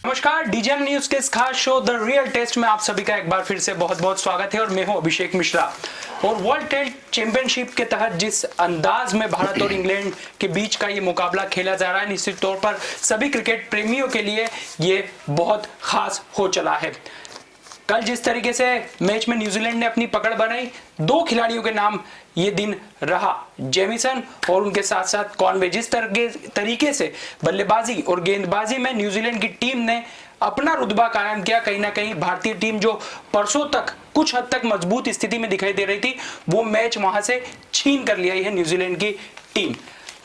नमस्कार, DJM news के इस खास शो द रियल टेस्ट में आप सभी का एक बार फिर से बहुत बहुत स्वागत है और मैं हूं अभिषेक मिश्रा। और वर्ल्ड टेस्ट चैंपियनशिप के तहत जिस अंदाज में भारत और इंग्लैंड के बीच का ये मुकाबला खेला जा रहा है, निश्चित तौर पर सभी क्रिकेट प्रेमियों के लिए ये बहुत खास हो चला है। कल जिस तरीके से मैच में न्यूजीलैंड ने अपनी पकड़ बनाई, दो खिलाड़ियों के नाम ये दिन रहा, जेमिसन और उनके साथ साथ कॉनवे। जिस तरीके से बल्लेबाजी और गेंदबाजी में न्यूजीलैंड की टीम ने अपना रुतबा कायम किया, कहीं ना कहीं भारतीय टीम जो परसों तक कुछ हद तक मजबूत स्थिति में दिखाई दे रही थी, वो मैच वहां से छीन कर लिया है न्यूजीलैंड की टीम।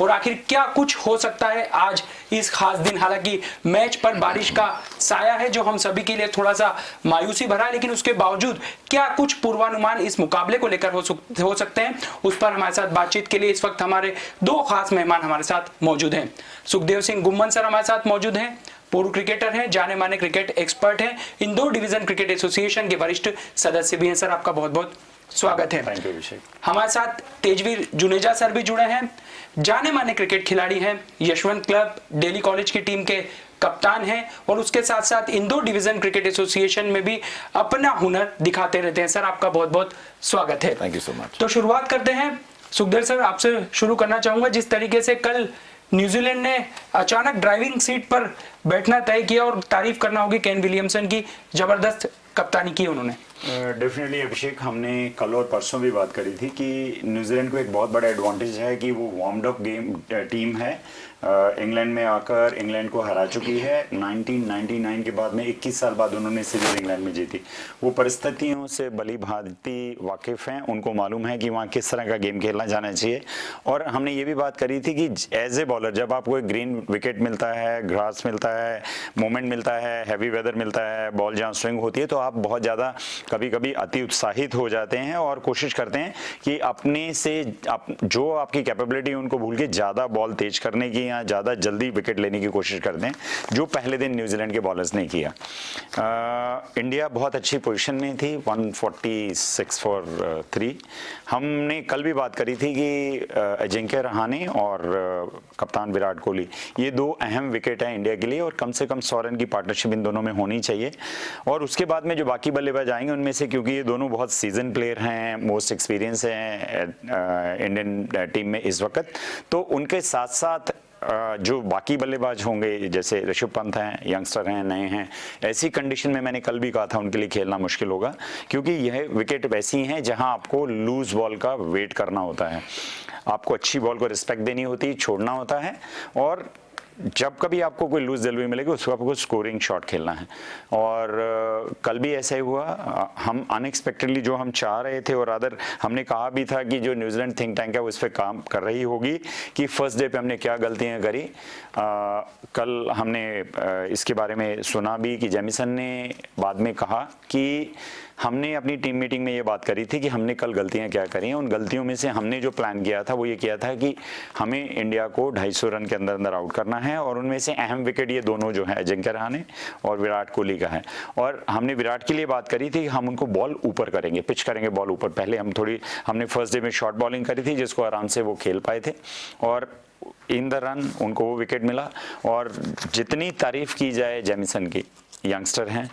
और आखिर क्या कुछ हो सकता है आज इस खास दिन। हालांकि मैच पर बारिश का साया है जो हम सभी के लिए थोड़ा सा मायूसी भरा है, लेकिन उसके बावजूद क्या कुछ पूर्वानुमान इस मुकाबले को लेकर हो सकते हैं, उस पर हमारे साथ बातचीत के लिए इस वक्त हमारे दो खास मेहमान हमारे साथ मौजूद हैं। सुखदेव सिंह गुम्मन सर हमारे साथ मौजूद हैं, पूर्व क्रिकेटर हैं, जाने माने क्रिकेट एक्सपर्ट हैं, इंदौर डिवीजन क्रिकेट एसोसिएशन के वरिष्ठ सदस्य भी हैं। सर आपका बहुत बहुत स्वागत है। थैंक यू अभिषेक। हमारे साथ तेजवीर जुनेजा सर भी जुड़े हैं, जाने माने क्रिकेट खिलाड़ी हैं, यशवंत क्लब दिल्ली कॉलेज की टीम के कप्तान हैं और उसके साथ साथ इंदौर डिवीजन क्रिकेट एसोसिएशन में भी अपना हुनर दिखाते रहते हैं। सर आपका बहुत बहुत स्वागत है। Thank you so much. तो शुरुआत करते हैं। सुखदेव सर आपसे शुरू करना चाहूंगा। जिस तरीके से कल न्यूजीलैंड ने अचानक ड्राइविंग सीट पर बैठना तय किया और तारीफ करना होगी केन विलियमसन की, जबरदस्त कप्तानी की उन्होंने। डेफिनेटली अभिषेक, हमने कल और परसों भी बात करी थी कि न्यूजीलैंड को एक बहुत बड़ा एडवांटेज है कि वो वार्म्ड अप गेम टीम है। इंग्लैंड में आकर इंग्लैंड को हरा चुकी है। 1999 के बाद में 21 साल बाद उन्होंने सीरीज इंग्लैंड में जीती। वो परिस्थितियों से भली भांति वाकिफ़ हैं, उनको मालूम है कि वहाँ किस तरह का गेम खेलना जाना चाहिए। और हमने ये भी बात करी थी कि एज ए बॉलर जब आपको एक ग्रीन विकेट मिलता है, ग्रास मिलता है, मोमेंट मिलता है, हैवी वेदर मिलता है, बॉल जहाँ स्विंग होती है, तो आप बहुत ज़्यादा कभी कभी अति उत्साहित हो जाते हैं और कोशिश करते हैं कि अपने से जो आपकी कैपेबिलिटी उनको भूल के ज़्यादा बॉल तेज करने की या ज़्यादा जल्दी विकेट लेने की कोशिश करते हैं, जो पहले दिन न्यूजीलैंड के बॉलर्स ने किया। इंडिया बहुत अच्छी पोजीशन में थी, 146 फॉर 3। हमने कल भी बात करी थी कि अजिंक्य रहाणे और कप्तान विराट कोहली, ये दो अहम विकेट हैं इंडिया के लिए और कम से कम 100 रन की पार्टनरशिप इन दोनों में होनी चाहिए। और उसके बाद में जो बाकी बल्लेबाज आएंगे उनमें से, क्योंकि ये दोनों बहुत सीजन प्लेयर हैं, मोस्ट एक्सपीरियंस हैं इंडियन टीम में इस वक्त, तो उनके साथ साथ जो बाकी बल्लेबाज होंगे जैसे ऋषभ पंत हैं, यंगस्टर हैं, नए हैं, ऐसी कंडीशन में मैंने कल भी कहा था उनके लिए खेलना मुश्किल होगा, क्योंकि यह विकेट वैसी हैं जहां आपको लूज बॉल का वेट करना होता है, आपको अच्छी बॉल को रिस्पेक्ट देनी होती है, छोड़ना होता है, और जब कभी आपको कोई लूज डिलीवरी मिलेगी उसको आपको स्कोरिंग शॉट खेलना है। और कल भी ऐसा ही हुआ। हम अनएक्सपेक्टेडली जो हम चाह रहे थे, और अदर हमने कहा भी था कि जो न्यूजीलैंड थिंक टैंक है वो इस पर काम कर रही होगी कि फर्स्ट डे पे हमने क्या गलतियां करी। कल हमने इसके बारे में सुना भी कि जेमिसन ने बाद में कहा कि हमने अपनी टीम मीटिंग में ये बात करी थी कि हमने कल गलतियां क्या करी हैं। उन गलतियों में से हमने जो प्लान किया था वो ये किया था कि हमें इंडिया को 250 रन के अंदर अंदर आउट करना है, और उनमें से अहम विकेट ये दोनों जो है अजिंक्य रहाणे और विराट कोहली का है। और हमने विराट के लिए बात करी थी कि हम उनको बॉल ऊपर करेंगे, पिच करेंगे बॉल ऊपर। पहले हमने फर्स्ट डे में शॉर्ट बॉलिंग करी थी जिसको आराम से वो खेल पाए थे, और इन द रन उनको वो विकेट मिला। और जितनी तारीफ की जाए जेमिसन की, यंगस्टर हैं,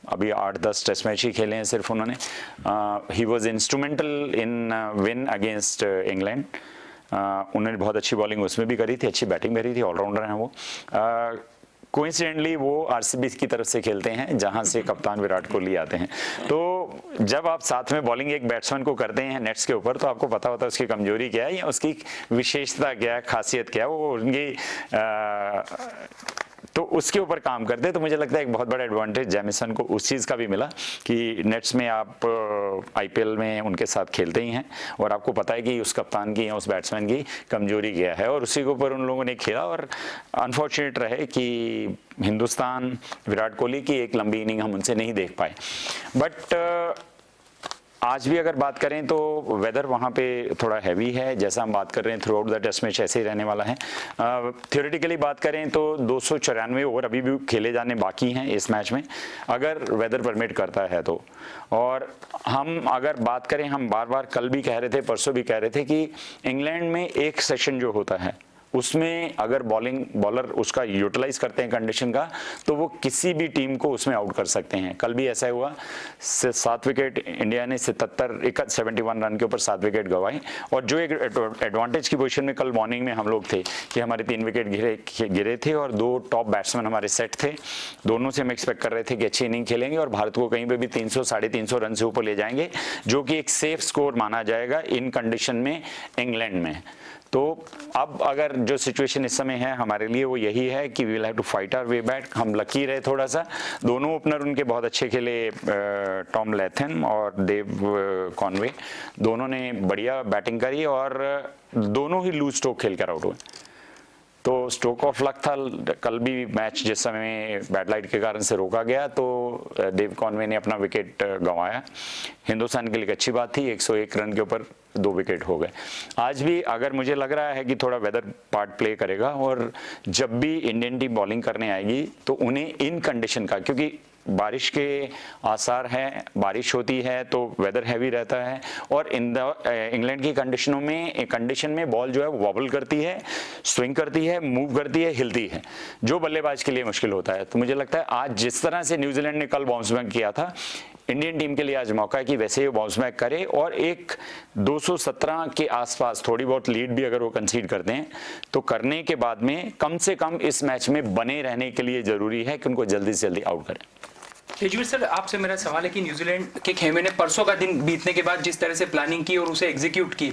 अभी 8-10 टेस्ट मैच ही खेले हैं सिर्फ उन्होंने। He was instrumental in win against England. उन्होंने बहुत अच्छी बॉलिंग उसमें भी करी थी, अच्छी बैटिंग करी थी, ऑलराउंडर हैं वो। कोइंसिडेंटली वो आरसीबी की तरफ से खेलते हैं जहां से कप्तान विराट कोहली आते हैं। तो जब आप साथ में बॉलिंग एक बैट्समैन को करते हैं नेट्स के ऊपर, तो आपको पता होता है उसकी कमजोरी क्या है या उसकी विशेषता क्या है, खासियत क्या है, वो उनकी तो उसके ऊपर काम करते हैं। तो मुझे लगता है एक बहुत बड़ा एडवांटेज जेमिसन को उस चीज़ का भी मिला कि नेट्स में आप आईपीएल में उनके साथ खेलते ही हैं और आपको पता है कि उस कप्तान की या उस बैट्समैन की कमजोरी क्या है, और उसी के ऊपर उन लोगों ने खेला। और अनफॉर्चुनेट रहे कि हिंदुस्तान विराट कोहली की एक लंबी इनिंग हम उनसे नहीं देख पाए। बट आज भी अगर बात करें तो वेदर वहाँ पे थोड़ा हैवी है, जैसा हम बात कर रहे हैं throughout the test match ऐसे ही रहने वाला है। थ्योरेटिकली बात करें तो 294 ओवर अभी भी खेले जाने बाकी हैं इस मैच में, अगर वेदर परमिट करता है तो। और हम अगर बात करें, हम बार बार कल भी कह रहे थे, परसों भी कह रहे थे कि इंग्लैंड में एक सेशन जो होता है उसमें अगर बॉलर उसका यूटिलाइज करते हैं कंडीशन का, तो वो किसी भी टीम को उसमें आउट कर सकते हैं। कल भी ऐसा हुआ, 7 विकेट इंडिया ने 71 रन के ऊपर 7 विकेट गंवाए। और जो एक एडवांटेज की पोजीशन में कल मॉर्निंग में हम लोग थे कि हमारे 3 विकेट गिरे थे और 2 टॉप बैट्समैन हमारे सेट थे, दोनों से हम एक्सपेक्ट कर रहे थे कि अच्छी इनिंग खेलेंगे और भारत को कहीं पे भी 300 350 रन से ऊपर ले जाएंगे, जो कि एक सेफ स्कोर माना जाएगा इन कंडीशन में इंग्लैंड में। तो अब अगर जो सिचुएशन इस समय है हमारे लिए वो यही है कि we will have to fight our way back. हम लकी रहे थोड़ा सा, दोनों ओपनर उनके बहुत अच्छे खेले, टॉम लैथम और देव कॉनवे, दोनों ने बढ़िया बैटिंग करी और दोनों ही लूज स्ट्रोक खेल कर आउट हुए। तो स्ट्रोक ऑफ लक था कल भी मैच, जिस समय बैड लाइट के कारण से रोका गया तो देव कॉनवे ने अपना विकेट गंवाया। हिंदुस्तान के लिए अच्छी बात थी, 101 रन के ऊपर 2 विकेट हो गए। आज भी अगर मुझे लग रहा है कि थोड़ा वेदर पार्ट प्ले करेगा और जब भी इंडियन टीम बॉलिंग करने आएगी तो उन्हें इन कंडीशन का, क्योंकि बारिश के आसार हैं, बारिश होती है तो वेदर हैवी रहता है और इंग्लैंड की कंडीशन में बॉल जो है वो वॉबल करती है, स्विंग करती है, मूव करती है, हिलती है, जो बल्लेबाज के लिए मुश्किल होता है। तो मुझे लगता है आज जिस तरह से न्यूजीलैंड ने कल बाउंस बैक किया था, इंडियन टीम के लिए आज मौका है कि वैसे ही बाउंस बैक करे और एक 217 के आसपास थोड़ी बहुत लीड भी अगर वो कंसीड करते हैं तो करने के बाद में कम से कम इस मैच में बने रहने के लिए जरूरी है कि उनको जल्दी से जल्दी आउट करें। तेजवीर सर, आपसे मेरा सवाल है कि न्यूजीलैंड के खेमे ने परसों का दिन बीतने के बाद जिस तरह से प्लानिंग की और उसे एग्जीक्यूट की,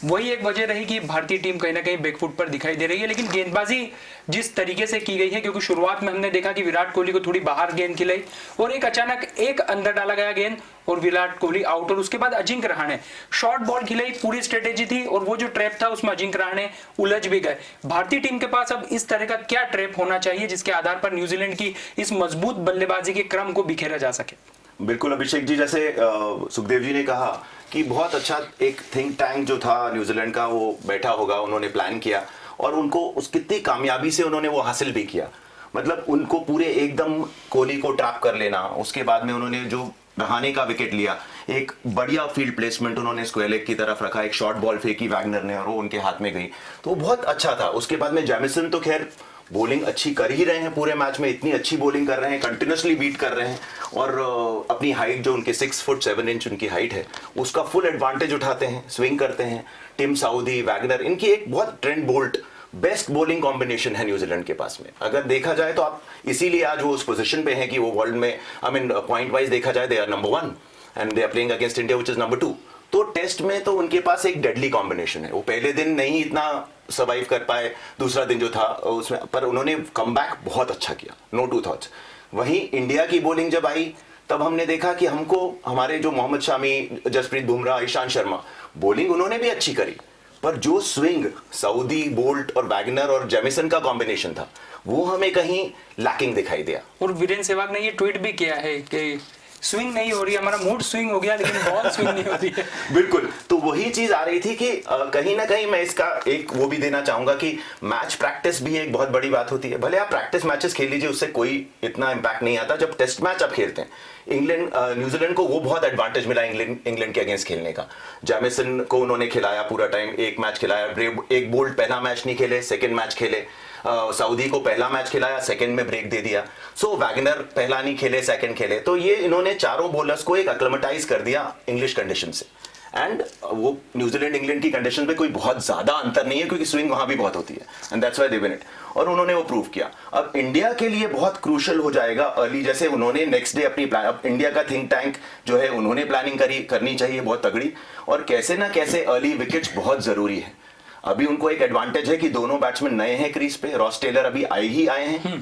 वही एक वजह रही कि भारतीय टीम कहीं ना कहीं बैकफुट पर दिखाई दे रही है। लेकिन गेंदबाजी जिस तरीके से की गई है, क्योंकि शुरुआत में हमने देखा कि विराट कोहली को थोड़ी बाहर गेंद खिलाई और एक अचानक एक अंदर डाला गया गेंद और विराट कोहली आउट, और उसके बाद अजिंक्य रहाणे शॉर्ट बॉल खिलाई, पूरी स्ट्रेटेजी थी और वो जो ट्रैप था उसमें अजिंक्य रहाणे उलझ भी गए। भारतीय टीम के पास अब इस तरह का क्या ट्रैप होना चाहिए जिसके आधार पर न्यूजीलैंड की इस मजबूत बल्लेबाजी के क्रम को बिखेरा जा सके? बिल्कुल अभिषेक जी, जैसे सुखदेव जी ने कहा कि बहुत अच्छा एक थिंक टैंक जो था न्यूजीलैंड का वो बैठा होगा, उन्होंने प्लान किया और उनको उस कितनी कामयाबी से उन्होंने वो हासिल भी किया। मतलब उनको पूरे एकदम कोहली को ट्रैप कर लेना, उसके बाद में उन्होंने जो रहाणे का विकेट लिया, एक बढ़िया फील्ड प्लेसमेंट उन्होंने स्क्वायर लेग की तरफ रखा, एक शॉर्ट बॉल फेंकी वैगनर ने और वो उनके हाथ में गई, तो वो बहुत अच्छा था। उसके बाद में जैमिसन तो खैर बॉलिंग अच्छी कर ही रहे हैं पूरे मैच में, इतनी अच्छी बॉलिंग कर रहे हैं, कंटिन्यूसली बीट कर रहे हैं और अपनी हाइट जो उनके 6 फुट 7 इंच उनकी हाइट है उसका फुल एडवांटेज उठाते हैं, स्विंग करते हैं। टिम साउदी, वैगनर, इनकी एक बहुत Trent Boult best bowling combination है न्यूजीलैंड के पास में। अगर देखा जाए तो आप इसीलिए आज वो उस पोजीशन पे हैं कि वो वर्ल्ड में पॉइंट वाइज देखा जाए they are number 1 and they are playing against India which is number 2। तो टेस्ट में तो उनके पास एक डेडली कॉम्बिनेशन है। वो पहले दिन नहीं इतना सर्वाइव कर पाए, दूसरा दिन जो था उसमें, पर उन्होंने कमबैक बहुत अच्छा किया, नो टू थॉट्स। वहीं इंडिया की बॉलिंग जब आई तब हमने देखा कि हमको हमारे जो मोहम्मद शामी, जसप्रीत बुमराह, ईशांत शर्मा, बॉलिंग उन्होंने भी अच्छी करी, पर जो स्विंग साउदी, बोल्ट और वैगनर और जेमिसन का कॉम्बिनेशन था वो हमें कहीं लैकिंग दिखाई दिया। और वीरेंद्र सहवाग ने ये ट्वीट भी किया है कि स्विंग नहीं हो रही, हमारा मूड स्विंग हो गया लेकिन बॉल स्विंग नहीं होती है। बिल्कुल, तो वही चीज आ रही थी कि कहीं ना कहीं मैं इसका एक वो भी देना चाहूंगा कि मैच प्रैक्टिस भी एक बहुत बड़ी बात होती है। भले आप प्रैक्टिस मैचेस खेल लीजिए, उससे कोई इतना इंपैक्ट नहीं आता। जब टेस्ट मैच आप खेलते हैं, न्यूजीलैंड को वो बहुत एडवांटेज मिला इंग्लैंड के अगेंस्ट खेलने का। जैमिसन को उन्होंने खिलाया पूरा टाइम, एक मैच खिलाया, एक बोल्ट पहला मैच नहीं खेले, सेकंड मैच खेले। सऊदी को पहला मैच खिलाया, सेकंड में ब्रेक दे दिया। सो वैगनर पहला नहीं खेले, सेकंड खेले। तो ये इन्होंने चारों बॉलर्स को एक एक्लेमेटाइज कर दिया इंग्लिश कंडीशन से। एंड वो न्यूजीलैंड इंग्लैंड की कंडीशन पे कोई बहुत ज्यादा अंतर नहीं है क्योंकि स्विंग वहां भी बहुत होती है and that's why they win it. और उन्होंने वो प्रूव किया। अब इंडिया के लिए बहुत क्रूशियल हो जाएगा अर्ली, जैसे उन्होंने नेक्स्ट डे अपनी प्लान, अब इंडिया का थिंक टैंक जो है उन्होंने प्लानिंग करनी चाहिए बहुत तगड़ी, और कैसे ना कैसे अर्ली विकेट्स बहुत जरूरी है। अभी उनको एक एडवांटेज है कि दोनों बैट्समैन नए हैं क्रीज पे। रॉस टेलर अभी आए हैं,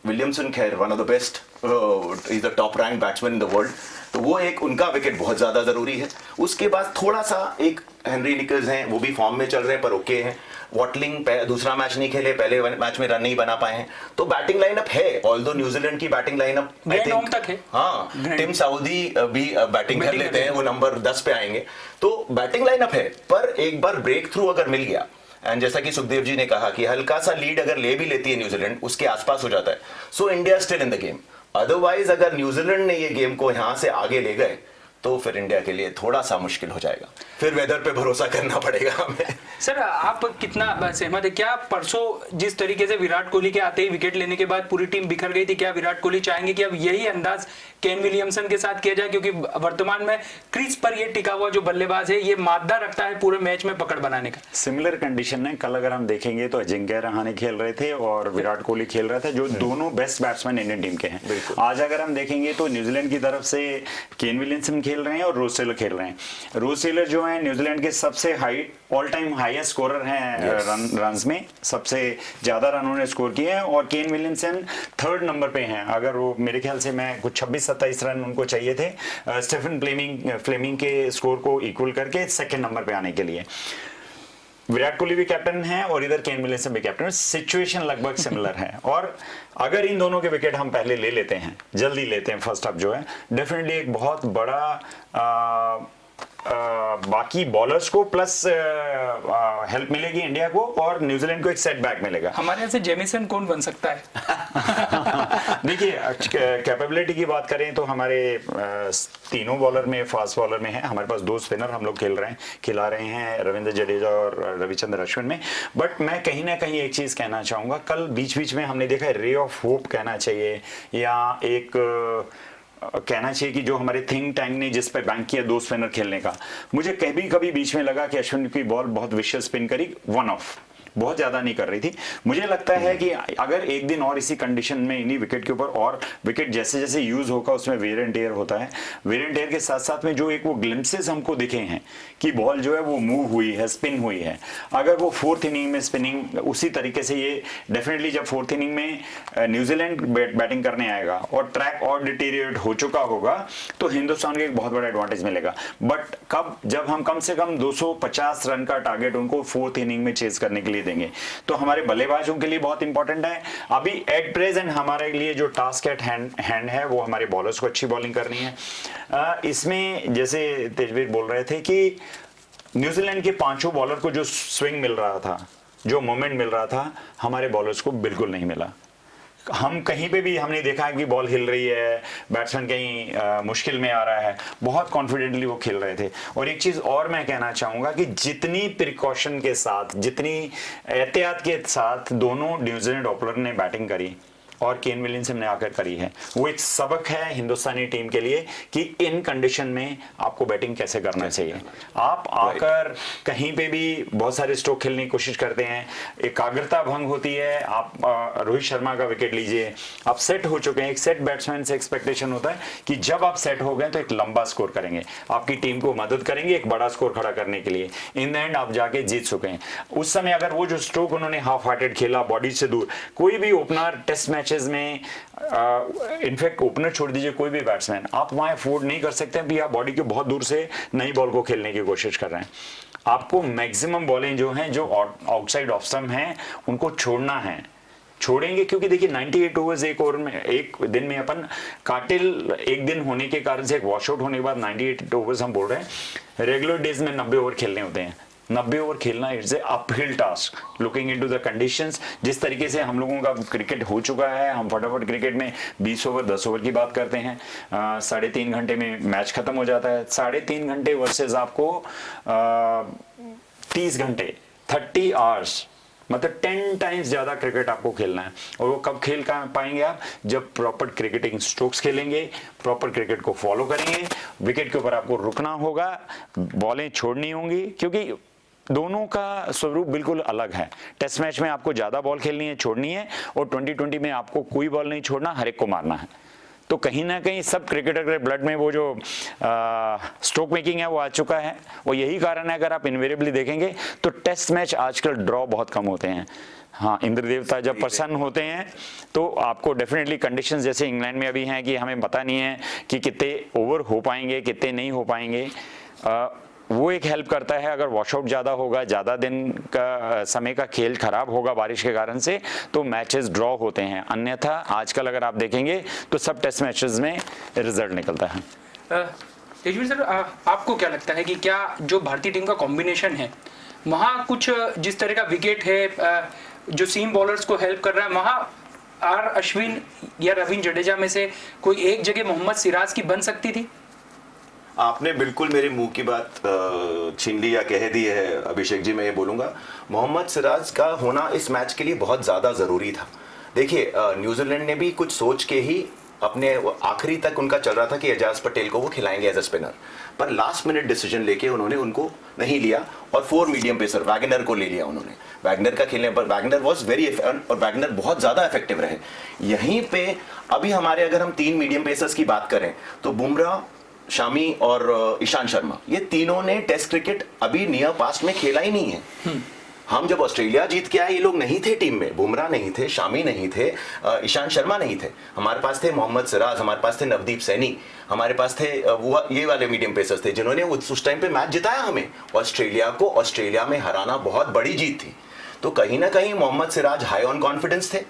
विलियमसन खैर one of the best, is the top rank batsman in the world, तो वो एक उनका विकेट बहुत ज्यादा जरूरी है। उसके बाद थोड़ा सा एक हेनरी निकल्स हैं, वो भी फॉर्म में चल रहे हैं पर ओके हैं। वॉटलिंग दूसरा मैच नहीं खेले, पहले मैच में रन नहीं बना पाए हैं। तो बैटिंग लाइनअप है, ऑल्दो न्यूजीलैंड की बैटिंग लाइनअप आई थिंक तक है। हाँ, टिम साउदी भी बैटिंग कर लेते हैं, वो नंबर 10 पे आएंगे। तो बैटिंग लाइनअप है, पर एक बार ब्रेक थ्रू अगर मिल गया, एंड जैसा कि सुखदेव जी ने कहा कि हल्का सा लीड अगर ले भी लेती है न्यूजीलैंड, उसके आसपास हो जाता है, so India still in the game. Otherwise अगर न्यूजीलैंड ने ये गेम को यहां से आगे ले गए तो फिर इंडिया के लिए थोड़ा सा मुश्किल हो जाएगा, फिर वेदर पे भरोसा करना पड़ेगा हमें। सर आप कितना सहमत है? क्या परसों जिस तरीके से विराट कोहली के आते ही विकेट लेने के बाद पूरी टीम बिखर गई थी, क्या विराट कोहली चाहेंगे कि अब यही अंदाज केन विलियमसन के साथ किया जाए? क्योंकि वर्तमान में क्रीज पर ये टिका हुआ जो बल्लेबाज है ये मादा रखता है पूरे मैच में पकड़ बनाने का। सिमिलर कंडीशन में कल अगर हम देखेंगे तो अजिंक्य रहाणे खेल रहे थे और विराट कोहली खेल रहा था, जो दोनों बेस्ट बैट्समैन इंडियन टीम के हैं। आज अगर हम देखेंगे तो न्यूजीलैंड की तरफ से केन विलियमसन खेल रहे हैं और रोज टेलर खेल रहे हैं। रोज टेलर जो है न्यूजीलैंड के सबसे high all time highest scorer हैं रन्स में, सबसे ज्यादा रन उन्होंने स्कोर किए हैं। और केन विलियमसन थर्ड नंबर पे हैं, अगर वो मेरे ख्याल से मैं कुछ 26-27 रन उनको चाहिए थे स्टीफन फ्लेमिंग के स्कोर को इक्वल करके सेकंड नंबर पे आने के लिए। विराट कोहली भी कैप्टन है और इधर केन विलियमसन भी कैप्टन है, सिचुएशन लगभग सिमिलर है। और अगर इन दोनों के विकेट हम पहले ले लेते हैं, जल्दी लेते हैं फर्स्ट हाफ जो है, डेफिनेटली एक बहुत बड़ा बाकी बॉलर्स को प्लस हेल्प मिलेगी इंडिया को, और न्यूजीलैंड को एक सेटबैक मिलेगा। हमारे यहाँ से जेमिसन कौन बन सकता है? देखिए कैपेबिलिटी की बात करें तो हमारे तीनों बॉलर में, फास्ट बॉलर में है, हमारे पास 2 स्पिनर हम लोग खिला रहे हैं, रविंद्र जडेजा और रविचंद्र अश्विन में। बट मैं कहीं ना कहीं एक चीज कहना चाहूंगा, कल बीच बीच में हमने देखा रे ऑफ होप कहना चाहिए, या एक कहना चाहिए कि जो हमारे थिंक टैंक ने जिस पे बैंक किया 2 स्पिनर खेलने का, मुझे कभी बीच में लगा कि अश्विन की बॉल बहुत विशियस स्पिन करी, 1 ऑफ, बहुत ज्यादा नहीं कर रही थी। मुझे लगता है कि अगर एक दिन और इसी कंडीशन में इन्हीं विकेट के ऊपर, और विकेट जैसे जैसे यूज होगा उसमें वेयर एंड टेयर होता है, वेयर एंड टेयर के साथ साथ में जो एक वो ग्लिम्पसेस हमको दिखे हैं कि बॉल जो है वो मूव हुई है, स्पिन हुई है, अगर वो 4th इनिंग में स्पिनिंग उसी तरीके से, ये डेफिनेटली जब 4th इनिंग में न्यूजीलैंड बैटिंग करने आएगा और ट्रैक और डिटेरियोरेट हो चुका होगा तो हिंदुस्तान को एक बहुत बड़ा एडवांटेज मिलेगा। बट कब, जब हम कम से कम 250 रन का टारगेट उनको 4th इनिंग में चेज करने के लिए देंगे, तो हमारे बल्लेबाजों के लिए बहुत इंपॉर्टेंट है। अभी एट प्रेजेंट हमारे लिए जो टास्क एट हैंड है वो हमारे बॉलर्स को अच्छी बॉलिंग करनी है। इसमें जैसे तेजवीर बोल रहे थे कि न्यूजीलैंड के 5 बॉलर को जो स्विंग मिल रहा था, जो मोमेंट मिल रहा था, हमारे बॉलर्स को बिल्कुल नहीं मिला। हम कहीं पे भी हमने देखा है कि बॉल हिल रही है, बैट्समैन कहीं मुश्किल में आ रहा है, बहुत कॉन्फिडेंटली वो खेल रहे थे। और एक चीज और मैं कहना चाहूंगा कि जितनी प्रिकॉशन के साथ, जितनी एहतियात के साथ दोनों न्यूजीलैंड ओपनर ने बैटिंग करी और केन विलियमसन ने आकर करी है, वो एक सबक है हिंदुस्तानी टीम के लिए कि इन कंडीशन में आपको बैटिंग कैसे करना चाहिए। आप आकर कहीं पे भी बहुत सारे स्ट्रोक खेलने की कोशिश करते हैं, एकाग्रता भंग होती है। आप रोहित शर्मा का विकेट लीजिए, आप सेट हो चुके हैं। एक सेट बैट्समैन से एक्सपेक्टेशन होता है कि जब आप सेट हो गए तो एक लंबा स्कोर करेंगे, आपकी टीम को मदद करेंगे एक बड़ा स्कोर खड़ा करने के लिए। इन द एंड आप जाके जीत चुके हैं। उस समय अगर वो जो स्ट्रोक उन्होंने हाफ हार्टेड खेला, बॉडी से दूर, कोई भी ओपनर टेस्ट मैच में इनफैक्ट ओपनर छोड़ दीजिए, कोई भी बैट्समैन, आप वहां अफोर्ड नहीं कर सकते हैं कि आप बॉडी के बहुत दूर से नई बॉल को खेलने की कोशिश कर रहे हैं। आपको मैक्सिमम बॉलें जो हैं, जो आउटसाइड ऑफ स्टंप हैं, उनको छोड़ना है, छोड़ेंगे। क्योंकि देखिए 98 ओवर्स एक ओवर में, एक दिन में अपन काटिल एक दिन होने के कारण से, एक वॉशआउट होने के बाद 98 ओवर्स हम बोल रहे हैं, रेगुलर डेज में 90 ओवर खेलने होते हैं। 90 ओवर खेलना it's a uphill task, looking into the conditions. जिस तरीके से हम लोगों का क्रिकेट हो चुका है, हम फटाफट क्रिकेट में 20 ओवर 10 ओवर की बात करते हैं, 3.5 घंटे में मैच खत्म हो जाता है। 3.5 घंटे वर्सेस आपको 30 घंटे, 30 आवर्स, मतलब 10 टाइम्स ज्यादा क्रिकेट आपको खेलना है। और वो कब खेल पाएंगे आप? जब प्रॉपर क्रिकेटिंग स्ट्रोक्स खेलेंगे, प्रॉपर क्रिकेट को फॉलो करेंगे। विकेट के ऊपर आपको रुकना होगा, बॉलें छोड़नी होंगी, क्योंकि दोनों का स्वरूप बिल्कुल अलग है। टेस्ट मैच में आपको ज्यादा बॉल खेलनी है, छोड़नी है, और 2020 में आपको कोई बॉल नहीं छोड़ना, हर एक को मारना है। तो कहीं ना कहीं सब क्रिकेटर के ब्लड में वो जो स्ट्रोक मेकिंग है वो आ चुका है। वो यही कारण है, अगर आप इनवेरिएबली देखेंगे तो टेस्ट मैच आजकल ड्रॉ बहुत कम होते हैं। हाँ, इंद्र देवता जब प्रसन्न होते हैं तो आपको डेफिनेटली कंडीशंस जैसे इंग्लैंड में अभी हैं कि हमें पता नहीं है कि कितने ओवर हो पाएंगे, कितने नहीं हो पाएंगे, वो एक हेल्प करता है। अगर वॉशआउट ज़्यादा होगा, ज़्यादा दिन का समय का खेल खराब होगा बारिश के कारण से, तो मैचेस ड्रॉ होते हैं। अन्यथा आजकल अगर आप देखेंगे तो सब टेस्ट मैचेस में रिजल्ट निकलता है। तेजवीर सर, आपको क्या लगता है कि क्या जो भारतीय टीम का कॉम्बिनेशन है वहाँ कुछ जिस तरह का विकेट है जो सीम बॉलर्स को हेल्प कर रहा है, वहाँ अश्विन या रविंद्र जडेजा में से कोई एक जगह मोहम्मद सिराज की बन सकती थी? आपने बिल्कुल मेरे मुंह की बात छीन ली या कह दी है अभिषेक जी। मैं ये बोलूंगा मोहम्मद सिराज का होना इस मैच के लिए बहुत ज़्यादा ज़रूरी था। देखिए न्यूजीलैंड ने भी कुछ सोच के ही अपने आखिरी तक उनका चल रहा था कि एजाज पटेल को वो खिलाएंगे एज अ स्पिनर, पर लास्ट मिनट डिसीजन लेके उन्होंने उनको नहीं लिया और 4 मीडियम पेसर वैगनर को ले लिया उन्होंने। वैगनर का खेलने पर वैगनर वॉज वेरी और वैगनर बहुत ज़्यादा इफेक्टिव रहे। यहीं पे अभी हमारे अगर हम 3 मीडियम पेसर्स की बात करें तो बुमराह, शामी और ईशांत शर्मा, ये तीनों ने टेस्ट क्रिकेट अभी नियर पास्ट में खेला ही नहीं है। हम जब ऑस्ट्रेलिया जीत के आए ये लोग नहीं थे टीम में, बुमराह नहीं थे, शामी नहीं थे, ईशांत शर्मा नहीं थे। हमारे पास थे मोहम्मद सिराज, हमारे पास थे नवदीप सैनी, हमारे पास थे वो ये वाले मीडियम पेसर्स थे जिन्होंने उस टाइम पे मैच जिताया हमें। ऑस्ट्रेलिया को ऑस्ट्रेलिया में हराना बहुत बड़ी जीत थी। तो कहीं ना कहीं Mohammed Siraj high on confidence थे,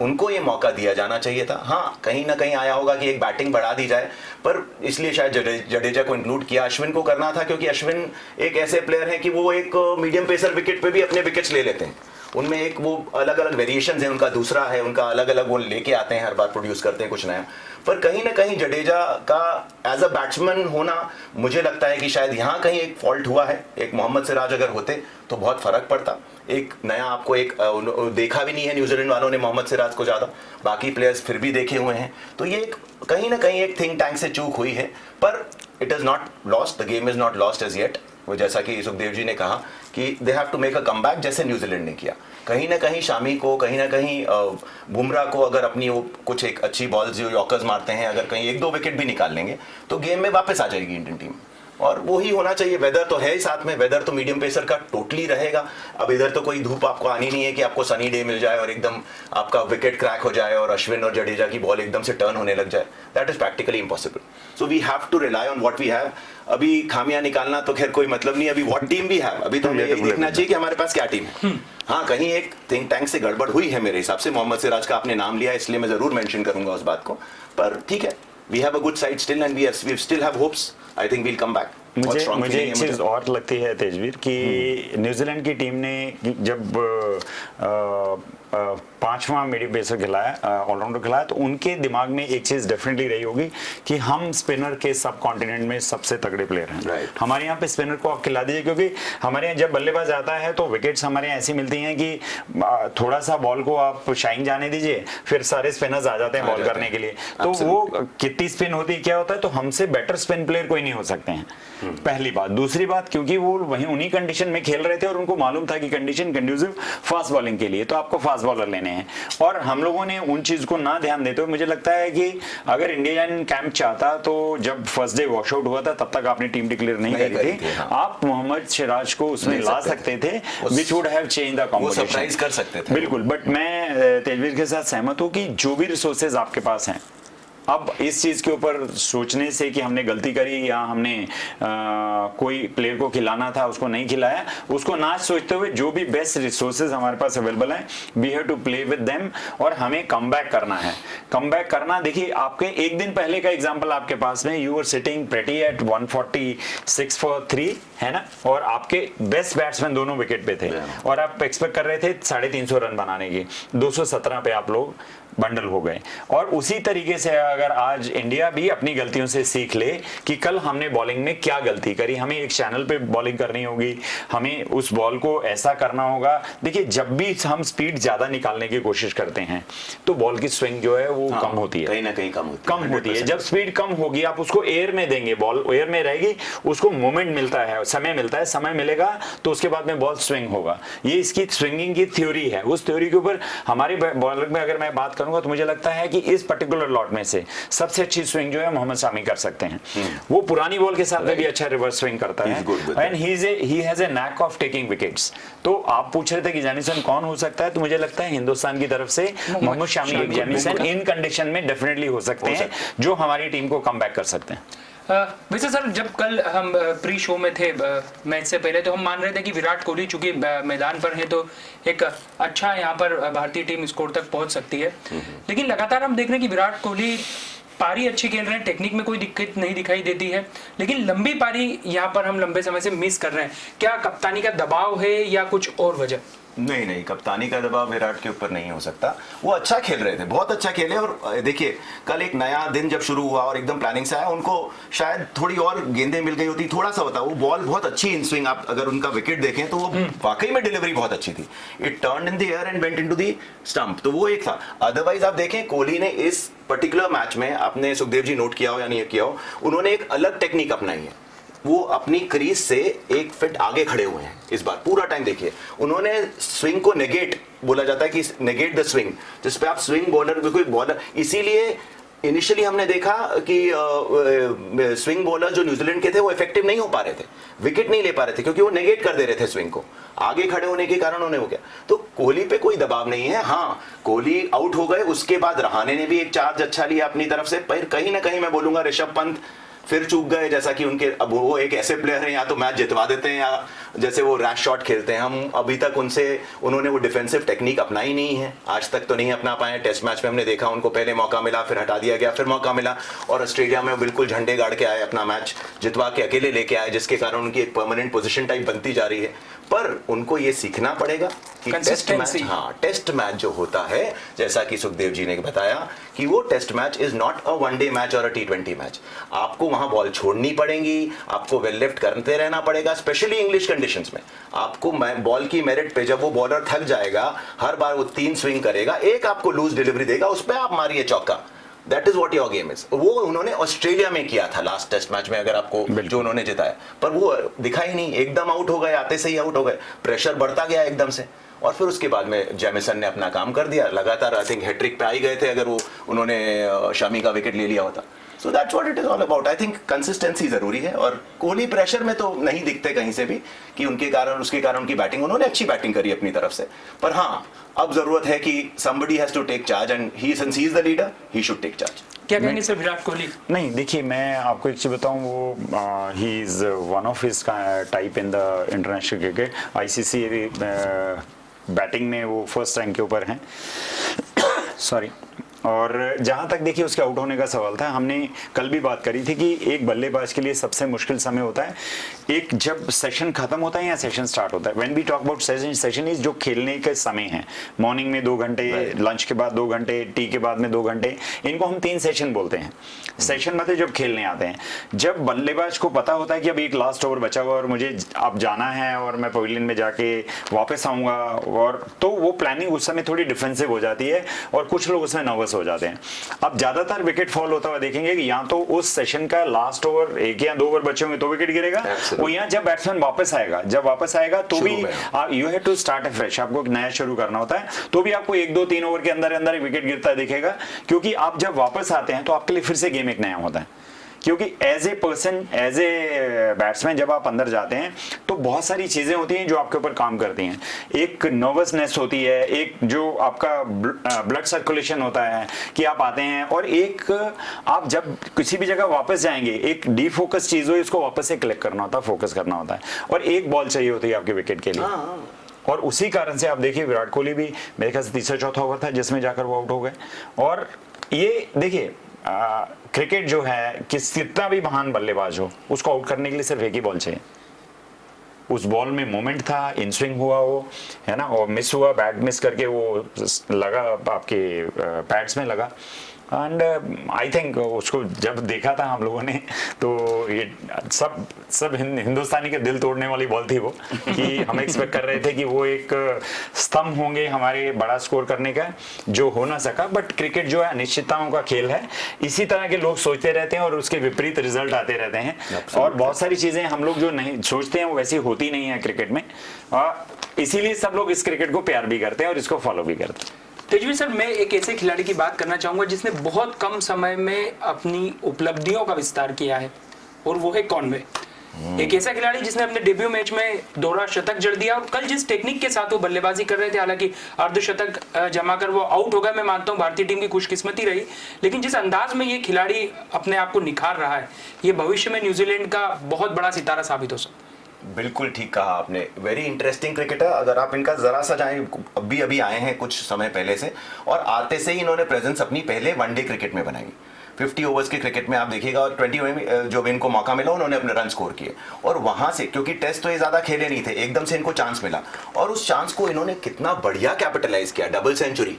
उनको ये मौका दिया जाना चाहिए था। हाँ, कहीं ना कहीं आया होगा कि एक बैटिंग बढ़ा दी जाए, पर इसलिए शायद जडेजा को इंक्लूड किया। अश्विन को करना था क्योंकि अश्विन एक ऐसे प्लेयर हैं कि वो एक मीडियम पेसर विकेट पे भी अपने विकेट्स ले लेते हैं। उनमें एक वो अलग अलग वेरिएशन है, उनका दूसरा है, उनका अलग अलग वो लेके आते हैं, हर बार प्रोड्यूस करते हैं कुछ नया। पर कहीं ना कहीं जडेजा का एज अ बैट्समैन होना, मुझे लगता है कि शायद यहाँ कहीं एक फॉल्ट हुआ है। एक मोहम्मद सिराज अगर होते तो बहुत फर्क पड़ता। एक नया आपको एक देखा भी नहीं है न्यूजीलैंड वालों ने मोहम्मद सिराज को ज़्यादा, बाकी प्लेयर्स फिर भी देखे हुए हैं। तो ये एक कहीं ना कहीं एक थिंक टैंक से चूक हुई है, पर it is not lost, the game is not lost as yet. वो जैसा कि सुखदेव जी ने कहा कि they have to make a comeback, जैसे न्यूजीलैंड ने किया। कहीं ना कहीं शामी को, कहीं ना कहीं बुमराह को अगर अपनी वो कुछ एक अच्छी बॉल्स जो यॉर्कर्स मारते हैं, अगर कहीं 1-2 विकेट भी निकाल लेंगे तो गेम में वापस आ जाएगी इंडियन टीम। और वो ही होना चाहिए। वेदर तो है ही साथ में, वेदर तो मीडियम पेसर का टोटली रहेगा। अब इधर तो कोई धूप आपको आनी नहीं है कि आपको सनी डे मिल जाए और एकदम आपका विकेट क्रैक हो जाए और अश्विन और जडेजा की बॉल एकदम से टर्न होने लग जाए। That is practically impossible. So we have to rely on what we have. अभी खामियां निकालना तो खैर कोई मतलब नहीं, अभी व्हाट टीम वी हैव। अभी तो हमें यही देखना चाहिए कि हमारे पास क्या टीम है। हाँ, कहीं एक थिंक टैंक से गड़बड़ हुई है मेरे हिसाब से। मोहम्मद सिराज का आपने नाम लिया इसलिए मैं जरूर मेंशन करूंगा उस बात को, पर ठीक है, we have a good side still and we still have hopes. I think we'll come back. मुझे एक चीज और लगती है तेजवीर कि न्यूजीलैंड की टीम ने जब 5वां मीडियम पेसर खिलाया, ऑलराउंडर खिलाया, तो उनके दिमाग में एक चीज डेफिनेटली रही होगी कि हम स्पिनर के सब कॉन्टिनेंट में सबसे तगड़े प्लेयर हैं। Right. हमारे यहाँ पे स्पिनर को आप खिला दीजिए, क्योंकि हमारे यहाँ जब बल्लेबाज आता है तो विकेट्स हमारे यहाँ ऐसी मिलती हैं कि थोड़ा सा बॉल को आप शाइन जाने दीजिए, फिर सारे स्पिनर्स आ जाते हैं बॉल करने के लिए। तो वो कितनी स्पिन होती है, क्या होता है, तो हमसे बेटर स्पिन प्लेयर कोई नहीं हो सकते हैं। पहली बात। दूसरी बात, क्योंकि वो वहीं उन्हीं कंडीशन में खेल रहे थे और उनको मालूम था कि कंडीशन कंड्यूसिव फास्ट बॉलिंग के लिए, तो आपको फास्ट बॉलर लेने हैं। और हम लोगों ने उन चीज को ना ध्यान देते हुए, मुझे लगता है कि अगर इंडियन कैंप चाहता तो जब फर्स्ट डे वॉश आउट हुआ था तब तक आपने टीम डिक्लेयर नहीं करी थी। हाँ। आप मोहम्मद सिराज को उसमें ला सकते थे, which would have change the competition, surprise कर सकते थे बिल्कुल। बट मैं तेजवीर के साथ सहमत हूं कि जो भी रिसोर्सेज आपके पास हैं, अब इस चीज के ऊपर सोचने से कि हमने गलती करी या हमने कोई प्लेयर को खिलाना था उसको नहीं खिलाया, उसको ना सोचते हुए जो भी बेस्ट रिसोर्सेज हमारे पास अवेलेबल हैं, we have to play with them. और हमें कमबैक करना है। कमबैक करना, देखिए आपके एक दिन पहले का एग्जांपल आपके पास में, you are sitting pretty at 146 for 3, है ना, और आपके बेस्ट बैट्समैन दोनों विकेट पे थे और आप एक्सपेक्ट कर रहे थे 350 रन बनाने की, 217 पे आप लोग बंडल हो गए। और उसी तरीके से अगर आज इंडिया भी अपनी गलतियों से सीख ले कि कल हमने बॉलिंग में क्या गलती करी, हमें एक चैनल पे बॉलिंग करनी होगी, हमें उस बॉल को ऐसा करना होगा। देखिए जब भी हम स्पीड ज्यादा निकालने की कोशिश करते हैं तो बॉल की स्विंग जो है वो कम होती है, कहीं ना कहीं कम होती है। जब स्पीड कम होगी, आप उसको एयर में देंगे, बॉल एयर में रहेगी, उसको मोमेंट मिलता है, समय मिलता है, समय मिलेगा तो उसके बाद में बॉल स्विंग होगा। ये इसकी स्विंगिंग की थ्योरी है। उस थ्योरी के ऊपर हमारे बॉलर में अगर मैं बात करूंगा तो मुझे लगता है कि इस पर्टिकुलर लॉट में से सबसे अच्छी स्विंग जो है मोहम्मद शामी कर सकते हैं। वो पुरानी बॉल के साथ में भी अच्छा रिवर्स स्विंग करता है and he has a NAAC of taking wickets. तो आप पूछ रहे थे कि जैमिसन कौन हो सकता है, तो मुझे लगता है हिंदुस्तान की तरफ से मोहम्मद शामी, जैमिसन इन कंडीशन में डेफिनेटली हो सकते हैं जो हमारी टीम को कम बैक कर सकते हैं। वैसे सर जब कल हम प्री शो में थे मैच से पहले, तो हम मान रहे थे कि विराट कोहली चूंकि मैदान पर है तो एक अच्छा यहाँ पर भारतीय टीम स्कोर तक पहुंच सकती है। लेकिन लगातार हम देख रहे हैं कि विराट कोहली पारी अच्छी खेल रहे हैं, टेक्निक में कोई दिक्कत नहीं दिखाई देती है, लेकिन लंबी पारी यहाँ पर हम लंबे समय से मिस कर रहे हैं। क्या कप्तानी का दबाव है या कुछ और वजह? नहीं नहीं, कप्तानी का दबाव विराट के ऊपर नहीं हो सकता। वो अच्छा खेल रहे थे, बहुत अच्छा खेले। और देखिए कल एक नया दिन जब शुरू हुआ और एकदम प्लानिंग से आया, उनको शायद थोड़ी और गेंदें मिल गई होती, थोड़ा सा होता। वो बॉल बहुत अच्छी इन स्विंग, आप अगर उनका विकेट देखें तो वो वाकई में डिलीवरी बहुत अच्छी थी। It turn in the air and went into the stump, तो वो एक था। अदरवाइज आप देखें कोहली ने इस पर्टिकुलर मैच में, आपने सुखदेव जी नोट किया हो या नहीं किया हो, उन्होंने एक अलग टेक्निक अपनाई है। वो अपनी क्रीज से एक फिट आगे खड़े हुए हैं इस बार पूरा टाइम। देखिए उन्होंने स्विंग को नेगेट, बोला जाता है कि नेगेट द स्विंग, जिस पे आप स्विंग बॉलर कोई बॉलर, इसीलिए इनिशियली हमने देखा कि स्विंग बॉलर जो न्यूजीलैंड के थे वो इफेक्टिव नहीं हो पा रहे थे, विकेट नहीं ले पा रहे थे, क्योंकि वो नेगेट कर दे रहे थे स्विंग को। आगे खड़े होने के कारण उन्हें हो गया। तो कोहली पे कोई दबाव नहीं है। हाँ, कोहली आउट हो गए, उसके बाद रहाणे ने भी एक चार्ज अच्छा लिया अपनी तरफ से, पर कहीं ना कहीं मैं बोलूंगा ऋषभ पंत फिर चूक गए। जैसा कि उनके, अब वो एक ऐसे प्लेयर हैं, या तो मैच जितवा देते हैं या जैसे वो रैश शॉट खेलते हैं। हम अभी तक उन्होंने वो डिफेंसिव टेक्निक अपनाई नहीं है, आज तक तो नहीं अपना पाए। टेस्ट मैच में हमने देखा उनको पहले मौका मिला, फिर हटा दिया गया, फिर मौका मिला, और ऑस्ट्रेलिया में बिल्कुल झंडे गाड़ के आए, अपना मैच जितवा के अकेले लेके आए, जिसके कारण उनकी एक परमानेंट पोजीशन टाइप बनती जा रही है। पर उनको ये सीखना पड़ेगा कि टेस्ट मैच, हाँ टेस्ट मैच जो होता है, जैसा कि सुखदेव जी ने बताया कि वो test match is not a one day match और अ T20 मैच। आपको वहां बॉल छोड़नी पड़ेगी, आपको वेल लेफ्ट करते रहना पड़ेगा, स्पेशली इंग्लिश कंडीशंस में। आपको बॉल की मेरिट पे जब वो बॉलर थक जाएगा, हर बार वो 3 स्विंग करेगा, एक आपको लूज डिलीवरी देगा, उस पर आप मारिए चौका। That is what your game is. वो उन्होंने ऑस्ट्रेलिया में किया था लास्ट टेस्ट मैच में, अगर आपको, जो उन्होंने जिताया, पर वो दिखा ही नहीं, एकदम आउट हो गए, आते से ही आउट हो गए, प्रेशर बढ़ता गया एकदम से। और फिर उसके बाद में जेमिसन ने अपना काम कर दिया लगातार। आई थिंक हैट्रिक पे आ ही गए थे अगर वो उन्होंने शमी का विकेट ले लिया होता। So that's what it is all about. I think consistency जरूरी है, और कोहली प्रेशर में तो नहीं दिखते कहीं से भी कि उसके कारण उनकी बैटिंग, उन्होंने अच्छी बैटिंग करी अपनी तरफ से। पर हाँ, अब जरूरत है कि somebody has to take charge, and since he is the leader, he should take charge. क्या कहेंगे सर विराट कोहली? नहीं, देखिए मैं आपको एक चीज बताऊं, वो he is one of his type in the international cricket. ICC batting में वो फर्स्ट रैंक के ऊपर हैं सॉरी। और जहाँ तक देखिए उसके आउट होने का सवाल था, हमने कल भी बात करी थी कि एक बल्लेबाज के लिए सबसे मुश्किल समय होता है एक जब सेशन खत्म होता है या सेशन स्टार्ट होता है। When we talk about session is जो खेलने के समय है, मॉर्निंग में 2 घंटे, लंच के बाद 2 घंटे, टी के बाद में 2 घंटे, इनको हम 3 सेशन बोलते हैं। सेशन मतलब जब खेलने आते हैं, जब बल्लेबाज को पता होता है कि अब एक लास्ट ओवर बचा हुआ और मुझे अब जाना है और मैं पवेलियन में जाके वापस आऊंगा, और तो वो प्लानिंग उस समय थोड़ी डिफेंसिव हो जाती है और कुछ लोग उसमें नर्वस हो जाते हैं। अब ज्यादातर विकेट फॉल होता हुआ देखेंगे कि या तो उस सेशन का लास्ट ओवर 1 या 2 ओवर बचे होंगे तो विकेट गिरेगा, और यहाँ जब बैट्समैन वापस आएगा तो भी you have to start fresh, आपको नया शुरू करना होता है, तो भी आपको 1, 2, 3 ओवर के अंदर अंदर विकेट गिरता दिखेगा। क्योंकि आप जब वापस आते हैं तो आपके लिए फिर से गेम एक नया होता है। क्योंकि as a person, as a batsman जब आप अंदर जाते हैं तो बहुत सारी चीजें होती हैं जो आपके ऊपर काम करती हैं। एक नर्वसनेस होती है, एक जो आपका ब्लड सर्कुलेशन होता है कि आप आते हैं, और एक आप जब किसी भी जगह वापस जाएंगे, एक डीफोकस चीज हो, इसको वापस से क्लिक करना होता है, फोकस करना होता है, और एक बॉल चाहिए होती है आपके विकेट के लिए। और उसी कारण से आप देखिए विराट कोहली भी मेरे ख्याल से 3रा-4था ओवर था जिसमें जाकर वो आउट हो गए। और ये देखिए क्रिकेट जो है, कितना भी महान बल्लेबाज हो, उसको आउट करने के लिए सिर्फ एक ही बॉल चाहिए। उस बॉल में मोमेंट था, इन स्विंग हुआ वो, है ना, और मिस हुआ, बैट मिस करके वो लगा आपके पैड्स में लगा। एंड आई थिंक उसको जब देखा था हम लोगों ने तो ये सब हिंदुस्तानी के दिल तोड़ने वाली बॉल थी वो, कि हम एक्सपेक्ट कर रहे थे कि वो एक स्तंभ होंगे हमारे बड़ा स्कोर करने का, जो हो ना सका। बट क्रिकेट जो है अनिश्चितताओं का खेल है, इसी तरह के लोग सोचते रहते हैं और उसके विपरीत रिजल्ट आते रहते हैं। और बहुत सारी चीजें हम लोग जो नहीं सोचते हैं वो वैसी होती नहीं है क्रिकेट में, और इसीलिए सब लोग इस क्रिकेट को प्यार भी करते हैं और इसको फॉलो भी करते हैं। तेजवीर सर, मैं एक ऐसे खिलाड़ी की बात करना चाहूंगा जिसने बहुत कम समय में अपनी उपलब्धियों का विस्तार किया है, और वो है कॉनवे। एक ऐसा खिलाड़ी जिसने अपने डेब्यू मैच में दोहरा शतक जड़ दिया, और कल जिस टेक्निक के साथ वो बल्लेबाजी कर रहे थे, हालांकि अर्धशतक जमाकर वो आउट हो गए, मैं मानता हूं भारतीय टीम की खुशकिस्मती रही, लेकिन जिस अंदाज में ये खिलाड़ी अपने आप को निखार रहा है, ये भविष्य में न्यूजीलैंड का बहुत बड़ा सितारा साबित हो सकता है। बिल्कुल ठीक कहा आपने, वेरी इंटरेस्टिंग क्रिकेटर। अगर आप इनका जरा सा जाएं, अभी आए हैं कुछ समय पहले से, और आते से ही इन्होंने प्रेजेंस अपनी पहले वनडे क्रिकेट में बनाई। 50 ओवर्स के क्रिकेट में आप देखिएगा, और 20 ओवर में जो भी इनको मौका मिला उन्होंने अपने रन स्कोर किए, और वहां से, क्योंकि टेस्ट तो ये ज्यादा खेले नहीं थे, एकदम से इनको चांस मिला और उस चांस को इन्होंने कितना बढ़िया कैपिटलाइज किया। Double century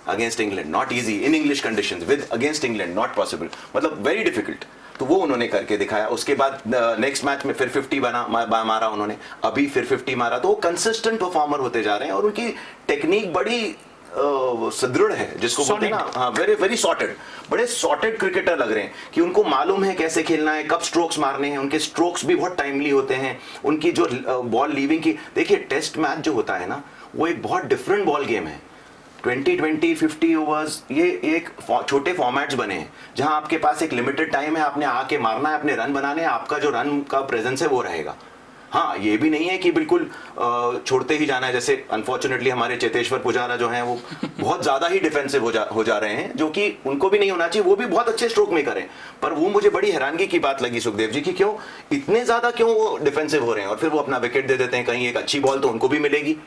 against England, not easy in English conditions, with against England not possible, मतलब वेरी डिफिकल्ट। तो वो उन्होंने करके दिखाया। उसके बाद नेक्स्ट मैच में फिर 50 मारा उन्होंने, अभी फिर 50 मारा। तो वो कंसिस्टेंट परफॉर्मर होते जा रहे हैं और उनकी टेक्निक बड़ी सुदृढ़ है, जिसको बोलते हैं ना, हाँ, वेरी वेरी सॉर्टेड, बड़े सॉर्टेड क्रिकेटर लग रहे हैं कि उनको मालूम है कैसे खेलना है, कब स्ट्रोक्स मारने हैं, उनके स्ट्रोक्स भी बहुत टाइमली होते हैं, उनकी जो बॉल लीविंग की, देखिए टेस्ट मैच जो होता है ना, वो एक बहुत डिफरेंट बॉल गेम है। 20 50 ओवर्स, ये एक छोटे फॉर्मेट्स बने हैं जहां आपके पास एक लिमिटेड टाइम है, आपने आके मारना है, अपने रन बनाने हैं, आपका जो रन का प्रेजेंस है वो रहेगा। हाँ, ये भी नहीं है कि बिल्कुल छोड़ते ही जाना है, जैसे अनफॉर्चुनेटली हमारे चेतेश्वर पुजारा जो हैं वो बहुत ज्यादा ही डिफेंसिव हो जा रहे हैं, जो कि उनको भी नहीं होना चाहिए। वो भी बहुत अच्छे स्ट्रोक मेकर हैं, पर वो मुझे बड़ी हैरानगी की बात लगी सुखदेव जी की, क्यों इतने ज्यादा क्यों वो डिफेंसिव हो रहे हैं और फिर वो अपना विकेट दे देते हैं। कहीं एक अच्छी बॉल तो उनको भी मिलेगी।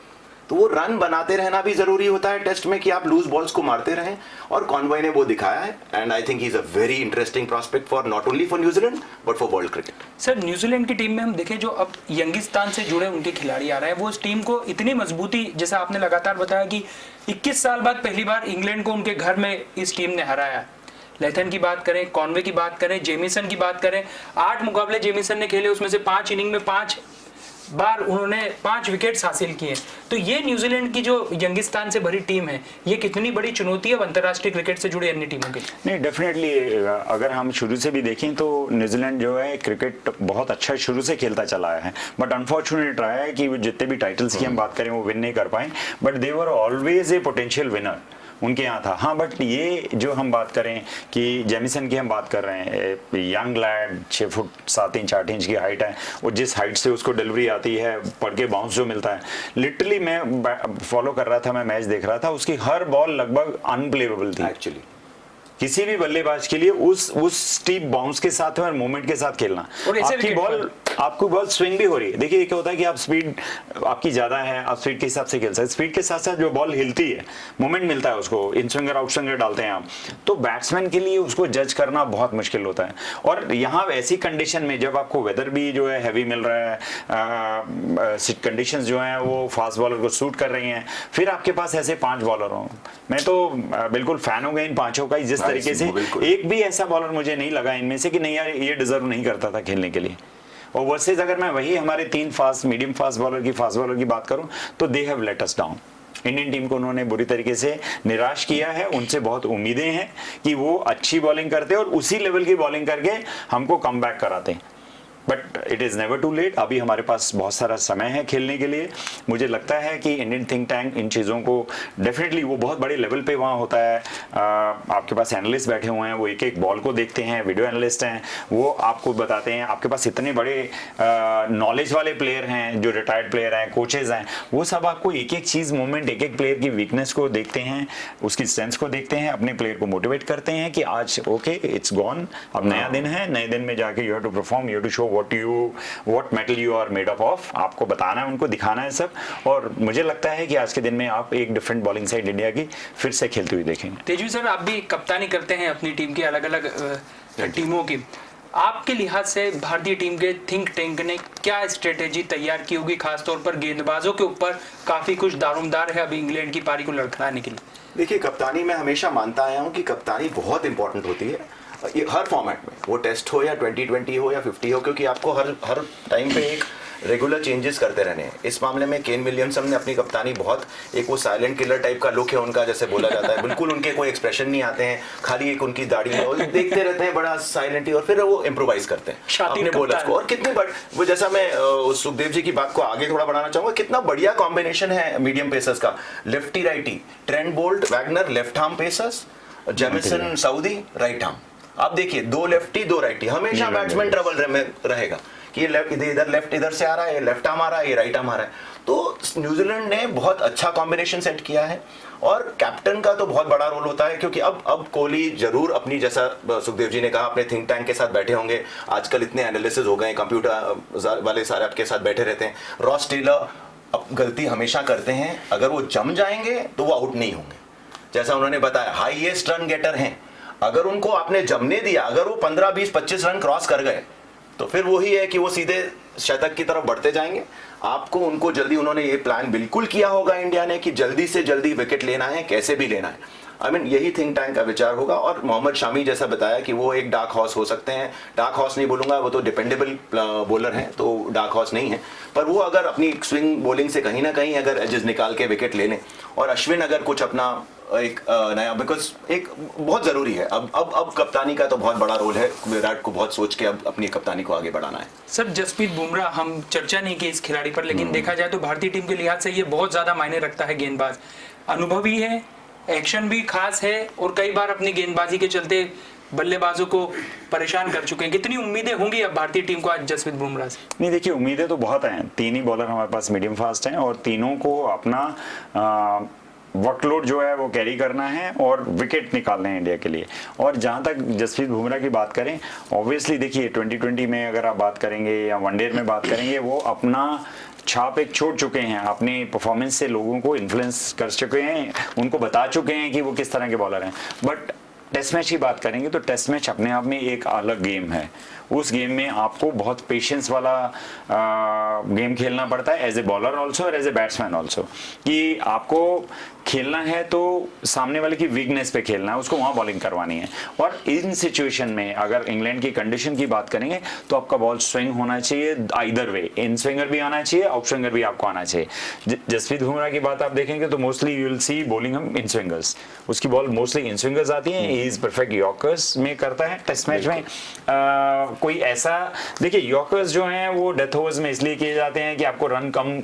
तो वो रन बनाते रहना भी जरूरी होता है टेस्ट में, कि आप लूज बॉल्स को मारते रहें, और कॉनवॉय ने वो दिखाया है। And I think he is a very interesting prospect for not only for New Zealand but for world cricket. Sir, New Zealand की टीम में हम देखें, जो अब यंगिस्तान से जुड़े उनके खिलाड़ी आ रहे हैं, वो इस टीम को इतनी मजबूती, जैसा आपने लगातार बताया कि 21 साल बाद पहली बार इंग्लैंड को उनके घर में इस टीम ने हराया। लेथन की बात करें, कॉनवे की बात करें, जेमिसन की बात करें, 8 मुकाबले जेमिसन ने खेले, उसमें से 5 इनिंग में 5 बार उन्होंने 5 विकेट्स हासिल किए। तो ये न्यूजीलैंड की जो यंगिस्तान से भरी टीम है, ये कितनी बड़ी चुनौती है अंतर्राष्ट्रीय क्रिकेट से जुड़ी अन्य टीमों के लिए? नहीं, डेफिनेटली अगर हम शुरू से भी देखें तो न्यूजीलैंड जो है क्रिकेट बहुत अच्छा शुरू से खेलता चला आया है, बट अनफॉर्चुनेट रहा है कि वो जितने भी टाइटल्स की हम बात करें वो विन नहीं कर पाए, but they were always a potential winner, उनके यहाँ था। हाँ, बट ये जो हम बात करें कि जेमिसन की हम बात कर रहे हैं, young lead, 6 foot 7 inch 8 inch की हाइट है, और जिस हाइट से उसको डिलीवरी आती है, पड़ के बाउंस जो मिलता है, लिटरली मैं फॉलो कर रहा था, मैं मैच देख रहा था, उसकी हर बॉल लगभग अनप्लेवेबल थी एक्चुअली। किसी भी बल्लेबाज के लिए उस स्टीप बाउंस के साथ और मोमेंट के साथ खेलना, आपकी बॉल स्विंग भी हो रही है। देखिए क्या होता है कि आप स्पीड आपकी ज्यादा है, आप स्पीड के हिसाब से खेल सकते, स्पीड के साथ साथ जो बॉल हिलती है, मोमेंट मिलता है उसको, इन स्विंगर आउट स्विंगर डालते हैं आप, तो बैट्समैन के लिए उसको जज करना बहुत मुश्किल होता है। और यहाँ ऐसी कंडीशन में जब आपको वेदर भी जो है हैवी मिल रहा है, कंडीशन जो है वो फास्ट बॉलर को सूट कर रही हैं, फिर आपके पास ऐसे 5 बॉलर हों, मैं तो बिल्कुल फैन हो गया इन 5 का, जिस तरीके से एक भी ऐसा बॉलर मुझे नहीं लगा इनमें से कि नहीं यार ये डिजर्व नहीं करता था खेलने के लिए। और वर्सेस अगर मैं वही हमारे 3 फास्ट मीडियम फास्ट बॉलर की बात करूं तो they have let us down. Indian team को उन्होंने बुरी तरीके से निराश किया है। उनसे बहुत उम्मीदें हैं कि वो अच्छी बॉलिंग करते और उसी लेवल की बॉलिंग करके हमको कम बैक कराते, but it is never too late. अभी हमारे पास बहुत सारा समय है खेलने के लिए। मुझे लगता है कि इंडियन थिंक टैंक इन चीज़ों को डेफिनेटली, वो बहुत बड़े लेवल पे वहाँ होता है। आपके पास एनालिस्ट बैठे हुए हैं, वो एक एक बॉल को देखते हैं, वीडियो एनालिस्ट हैं, वो आपको बताते हैं। आपके पास इतने बड़े नॉलेज वाले प्लेयर हैं, जो रिटायर्ड प्लेयर हैं, कोचेज हैं, वो सब आपको एक एक चीज़, मोमेंट, एक एक प्लेयर की वीकनेस को देखते हैं, उसकी स्ट्रेंथ को देखते हैं, अपने प्लेयर को मोटिवेट करते हैं कि आज ओके इट्स गॉन, अब नया दिन है, नए दिन में जाके you have to perform, you have to show what metal you are made up of, आपको बताना है, उनको दिखाना है सब। और मुझे लगता है कि आज के दिन में आप एक डिफरेंट बॉलिंग साइड इंडिया की फिर से खेलते हुए देखेंगे। तेजू सर, आप भी कप्तानी करते हैं अपनी टीम की, अलग अलग टीमों की। आपके लिहाज से भारतीय टीम के थिंक टैंक ने क्या स्ट्रेटेजी तैयार की होगी, खासतौर पर गेंदबाजों के ऊपर काफी कुछ दारोमदार है अभी इंग्लैंड की पारी को लड़खड़ाने के लिए? देखिए, कप्तानी मैं हमेशा मानता आया हूँ कि कप्तानी बहुत इंपॉर्टेंट होती है, ये हर फॉर्मेट में, वो टेस्ट हो या 2020 हो या 50 हो, क्योंकि आपको हर टाइम पे एक रेगुलर चेंजेस करते रहने हैं। इस मामले में केन विलियमसन ने अपनी कप्तानी बहुत, एक वो साइलेंट किलर टाइप का लुक है उनका, जैसे बोला जाता है, बिल्कुल उनके कोई एक्सप्रेशन नहीं आते हैं, खाली एक उनकी दाढ़ी है, और देखते रहते हैं बड़ा साइलेंटली, और फिर वो इम्प्रोवाइज करते हैं अपने बॉलर्स को। और कितने वो, जैसा मैं सुखदेव जी की बात को आगे थोड़ा बढ़ाना चाहूंगा, कितना बढ़िया कॉम्बिनेशन है मीडियम पेसर्स का, lefty righty, Trent Boult, Wagner left arm pacers, Jameson Saudi right arm. आप देखिए, 2 लेफ्टी 2 राइटी, हमेशा बैट्समैन ट्रबल में रहेगा कि ये लेफ्ट इधर से आ रहा है, ये लेफ्ट आर्म आ रहा है, ये राइट आर्म आ रहा है। तो न्यूजीलैंड ने बहुत अच्छा कॉम्बिनेशन सेट किया है, और कैप्टन का तो बहुत बड़ा रोल होता है, क्योंकि अब कोहली जरूर अपनी, जैसा सुखदेव जी ने कहा, अपने थिंक टैंक के साथ बैठे होंगे। आजकल इतने एनालिसिस हो गए, कंप्यूटर वाले सारे आपके साथ बैठे रहते हैं। रॉस टेलर अब गलती हमेशा करते हैं, अगर वो जम जाएंगे तो वो आउट नहीं होंगे, जैसा उन्होंने बताया, हाईएस्ट रन गेटर हैं। अगर उनको आपने जमने दिया, अगर वो 15, 20, 25 रन क्रॉस कर गए तो फिर वही है कि वो सीधे शतक की तरफ बढ़ते जाएंगे। आपको उनको जल्दी, उन्होंने ये प्लान बिल्कुल किया होगा इंडिया ने कि जल्दी से जल्दी विकेट लेना है, कैसे भी लेना है। आई मीन यही थिंक टैंक का विचार होगा। और मोहम्मद शामी जैसा बताया कि वो एक डार्क हॉर्स हो सकते हैं, डार्क हॉर्स नहीं बोलूंगा, वो तो डिपेंडेबल बॉलर हैं, तो डार्क हॉर्स नहीं है, पर वो अगर अपनी स्विंग बॉलिंग से कहीं ना कहीं अगर एजेस निकाल के विकेट ले लें, और अश्विन अगर कुछ अपना एक नया, बिकॉज एक बहुत जरूरी है अब कप्तानी का तो बहुत बड़ा रोल है, विराट को बहुत सोच के अब अपनी कप्तानी को आगे बढ़ाना है। सर जसप्रीत बुमराह, हम चर्चा नहीं की इस खिलाड़ी पर, लेकिन देखा जाए तो भारतीय टीम के लिहाज से ये बहुत ज्यादा मायने रखता है। गेंदबाज अनुभवी है, एक्शन भी खास है, और कई बार अपनी गेंदबाजी के चलते बल्लेबाजों को परेशान कर चुके हैं। कितनी उम्मीदें होंगी अब भारतीय टीम को आज जसप्रीत बुमराह से? नहीं देखिए, उम्मीदें तो बहुत हैं। 3 ही बॉलर हमारे पास मीडियम फास्ट हैं और तीनों को अपना वर्कलोड जो है वो कैरी करना है और विकेट निकालने हैं इंडिया के लिए। और जहां तक जसप्रीत बुमराह की बात करें, ऑब्वियसली देखिए 2020 में अगर आप बात करेंगे या वनडे में बात करेंगे, वो अपना छाप एक छोड़ चुके हैं, अपनी परफॉर्मेंस से लोगों को इन्फ्लुएंस कर चुके हैं, उनको बता चुके हैं कि वो किस तरह के बॉलर हैं। बट टेस्ट मैच की बात करेंगे तो टेस्ट मैच अपने आप में एक अलग गेम है। उस गेम में आपको बहुत पेशेंस वाला गेम खेलना पड़ता है, एज ए बॉलर ऑल्सो और एज ए बैट्समैन ऑल्सो, कि आपको खेलना है तो सामने वाले की वीकनेस पे खेलना है, उसको वहां बॉलिंग करवानी है। और इन सिचुएशन में अगर इंग्लैंड की कंडीशन की बात करेंगे तो आपका बॉल स्विंग होना चाहिए, आइदर वे, इन स्विंगर भी आना चाहिए, आउट स्विंगर भी आपको आना चाहिए। जसप्रीत बुमराह की बात आप देखेंगे तो mostly you will see bowling हम इन स्विंगर्स, उसकी बॉल मोस्टली इन स्विंगर्स आती है, ही इज परफेक्ट यॉर्कर्स में करता है। टेस्ट मैच में कोई ऐसा, देखिए यॉर्कर्स जो हैं वो डेथ ओवर्स में इसलिए किए जाते हैं कि आपको रन कम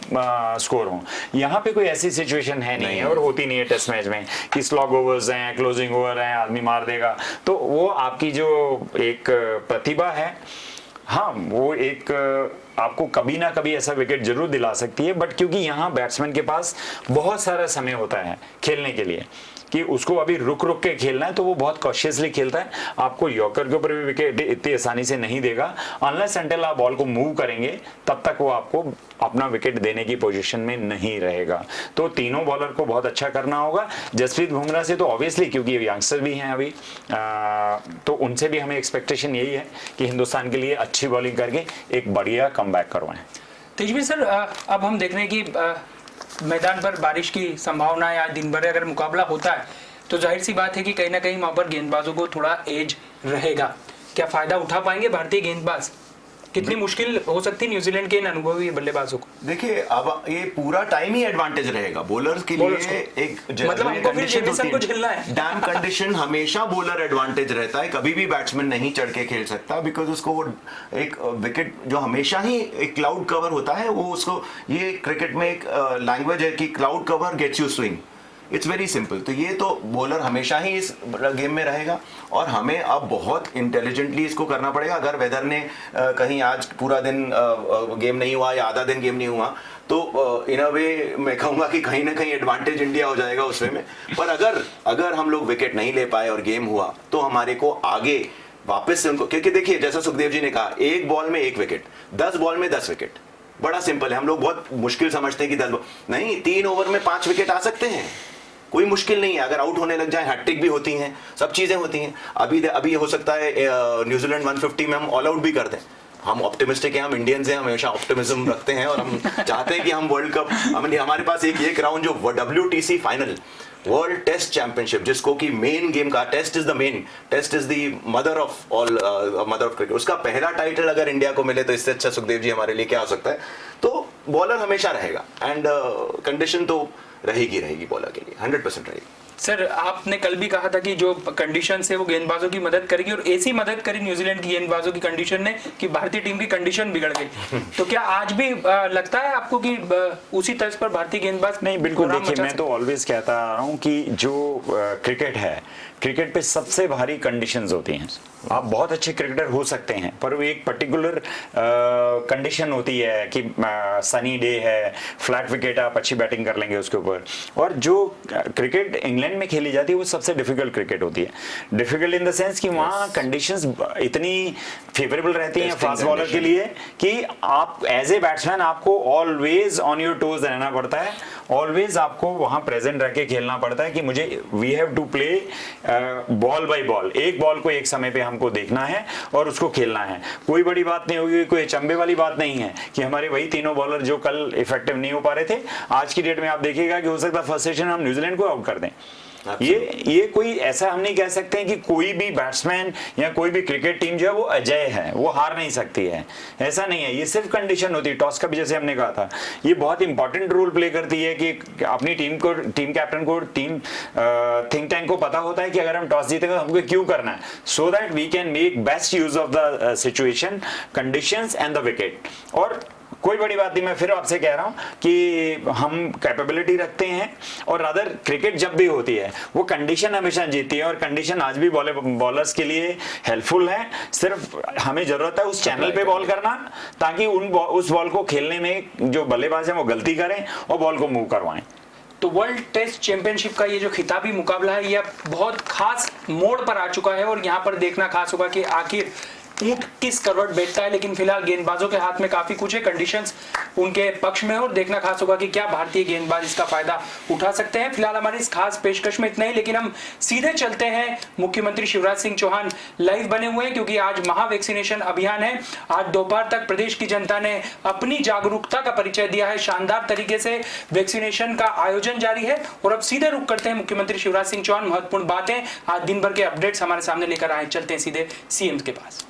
स्कोर हो, यहाँ पे कोई ऐसी सिचुएशन है नहीं है और होती नहीं है टेस्ट मैच में कि स्लॉग ओवर्स हैं, क्लोजिंग ओवर हैं, आदमी मार देगा। तो वो आपकी जो एक प्रतिभा है, हाँ वो एक आपको कभी ना कभी ऐसा विकेट जरूर दिला सकती है, बट क्योंकि यहाँ बैट्समैन के पास बहुत सारा समय होता है खेलने के लिए कि उसको अभी रुक रुक के खेलना है, तो वो बहुत कॉशियसली खेलता है। आपको यॉर्कर के ऊपर भी विकेट इतनी आसानी से नहीं देगा, अनलेस अनटिल आप बॉल को मूव करेंगे तब तक वो आपको अपना विकेट देने की पोजीशन में नहीं रहेगा। तो तीनों बॉलर को बहुत अच्छा करना होगा। जसप्रीत बुमराह से तो ऑब्वियसली, क्योंकि यंगस्टर भी हैं अभी, तो उनसे भी हमें एक्सपेक्टेशन यही है कि हिंदुस्तान के लिए अच्छी बॉलिंग करके एक बढ़िया कमबैक करवाएं। तेजवी सर, अब हम देख रहे हैं कि मैदान पर बारिश की संभावना है, आज दिन भर अगर मुकाबला होता है तो जाहिर सी बात है कि कहीं ना कहीं वहां पर गेंदबाजों को थोड़ा एज रहेगा। क्या फायदा उठा पाएंगे भारतीय गेंदबाज? कितनी मुश्किल हो सकती है न्यूजीलैंड के इन अनुभवी बल्लेबाजों को? देखिए अब ये पूरा टाइम ही एडवांटेज रहेगा बॉलर्स के लिए। एक मतलब हमको फिर जेमिसन को झेलना है। डैम कंडीशन हमेशा बॉलर एडवांटेज रहता है, कभी भी बैट्समैन नहीं चढ़ के खेल सकता, बिकॉज उसको वो एक विकेट जो हमेशा ही एक क्लाउड कवर होता है, वो उसको, ये क्रिकेट में एक लैंग्वेज है कि cloud cover gets you swing, it's very simple. तो ये तो बॉलर हमेशा ही इस गेम में रहेगा और हमें अब बहुत इंटेलिजेंटली इसको करना पड़ेगा। अगर वेदर ने कहीं आज पूरा दिन गेम नहीं हुआ या आधा दिन गेम नहीं हुआ तो इन अ वे मैं कहूँगा कि कहीं ना कहीं एडवांटेज इंडिया हो जाएगा उसमें में। पर अगर हम लोग विकेट नहीं ले पाए और गेम हुआ तो हमारे को आगे वापस से उनको, क्योंकि देखिए जैसा सुखदेव जी ने कहा, 1 बॉल में 1 विकेट, 10 बॉल में 10 विकेट, बड़ा सिंपल है। हम लोग बहुत मुश्किल समझते हैं कि 10 नहीं, 3 ओवर में 5 विकेट आ सकते हैं, कोई मुश्किल नहीं है। अगर आउट होने लग जाए, हैट्रिक भी होती हैं, सब चीजें होती हैं। अभी हो सकता है न्यूजीलैंड 150 में हम ऑल आउट भी कर दें। हम ऑप्टिमिस्टिक हैं, हम इंडियंस हैं, हमेशा ऑप्टिमिज्म रखते हैं और हम चाहते हैं कि हम वर्ल्ड कप, हमारे पास एक राउंड जो WTC final, world test championship, जिसको कि मेन गेम का test is the mother of all, mother of cricket, उसका पहला टाइटल अगर इंडिया को मिले तो इससे अच्छा सुखदेव जी हमारे लिए क्या हो सकता है। तो बॉलर हमेशा रहेगा एंड कंडीशन तो रहेगी बॉलर के लिए, 100% रहेगी। सर आपने कल भी कहा था कि जो कंडीशन है वो गेंदबाजों की मदद करेगी, और ऐसी मदद करी न्यूजीलैंड की गेंदबाजों की कंडीशन ने कि भारतीय टीम की कंडीशन बिगड़ गई। तो क्या आज भी लगता है आपको कि उसी तर्ज पर भारतीय गेंदबाज? नहीं, बिल्कुल। देखिए मैं तो ऑलवेज कहता आ रहा हूँ कि जो क्रिकेट है, क्रिकेट पे सबसे भारी कंडीशंस होती हैं। आप बहुत अच्छे क्रिकेटर हो सकते हैं पर वो एक पर्टिकुलर कंडीशन होती है कि सनी डे है, फ्लैट विकेट, आप अच्छी बैटिंग कर लेंगे उसके ऊपर। और जो क्रिकेट इंग्लैंड में खेली जाती है वो सबसे डिफिकल्ट क्रिकेट होती है। डिफिकल्ट इन द सेंस कि वहाँ कंडीशंस इतनी फेवरेबल रहती हैं फास्ट बॉलर के लिए कि आप एज ए बैट्समैन आपको ऑलवेज ऑन योर टोज रहना पड़ता है, ऑलवेज आपको वहाँ प्रेजेंट रह के खेलना पड़ता है कि मुझे we have to play ball by ball, एक बॉल को एक समय पे हमको देखना है और उसको खेलना है। कोई बड़ी बात नहीं होगी, कोई अचंभे वाली बात नहीं है कि हमारे वही तीनों बॉलर जो कल इफेक्टिव नहीं हो पा रहे थे, आज की डेट में आप देखिएगा कि हो सकता है फर्स्ट सेशन हम न्यूजीलैंड को आउट कर दें। ये कोई ऐसा हम नहीं कह सकते हैं कि कोई भी बैट्समैन या कोई भी क्रिकेट टीम जो है वो अजय है, वो हार नहीं सकती है, ऐसा नहीं है। ये सिर्फ कंडीशन होती है। टॉस का भी जैसे हमने कहा था, ये बहुत इंपॉर्टेंट रोल प्ले करती है कि अपनी टीम को, टीम कैप्टन को, टीम थिंक टैंक को पता होता है कि अगर हम टॉस जीतेंगे तो हमको क्यों करना है, so that we can make best use of the situation, conditions and the wicket. और कोई बड़ी बात नहीं, मैं फिर आपसे कह रहा हूं कि हम कैपेबिलिटी रखते हैं और अदर क्रिकेट जब भी होती है वो कंडीशन हमेशा जीती है और कंडीशन आज भी बॉलर्स के लिए हेल्पफुल है। सिर्फ हमें जरूरत है उस चैनल पे बॉल करना ताकि उस बॉल को खेलने में जो बल्लेबाज है वो गलती करें और बॉल को मूव करवाएं। तो वर्ल्ड टेस्ट चैंपियनशिप का ये जो खिताबी मुकाबला है, यह बहुत खास मोड़ पर आ चुका है और यहाँ पर देखना खास होगा कि आखिर ऊंट किस करवट बैठता है। लेकिन फिलहाल गेंदबाजों के हाथ में काफी कुछ है, कंडीशंस उनके पक्ष में है और देखना खास होगा कि क्या भारतीय गेंदबाज इसका फायदा उठा सकते हैं। फिलहाल हमारी इस खास पेशकश में इतना ही, लेकिन हम सीधे चलते हैं, मुख्यमंत्री शिवराज सिंह चौहान लाइव बने हुए हैं क्योंकि आज महा वैक्सीनेशन अभियान है। आज दोपहर तक प्रदेश की जनता ने अपनी जागरूकता का परिचय दिया है, शानदार तरीके से वैक्सीनेशन का आयोजन जारी है। और अब सीधे रुक करते हैं मुख्यमंत्री शिवराज सिंह चौहान महत्वपूर्ण बातें आज दिन भर के अपडेट्स हमारे सामने लेकर आए। चलते हैं सीधे सीएम के पास।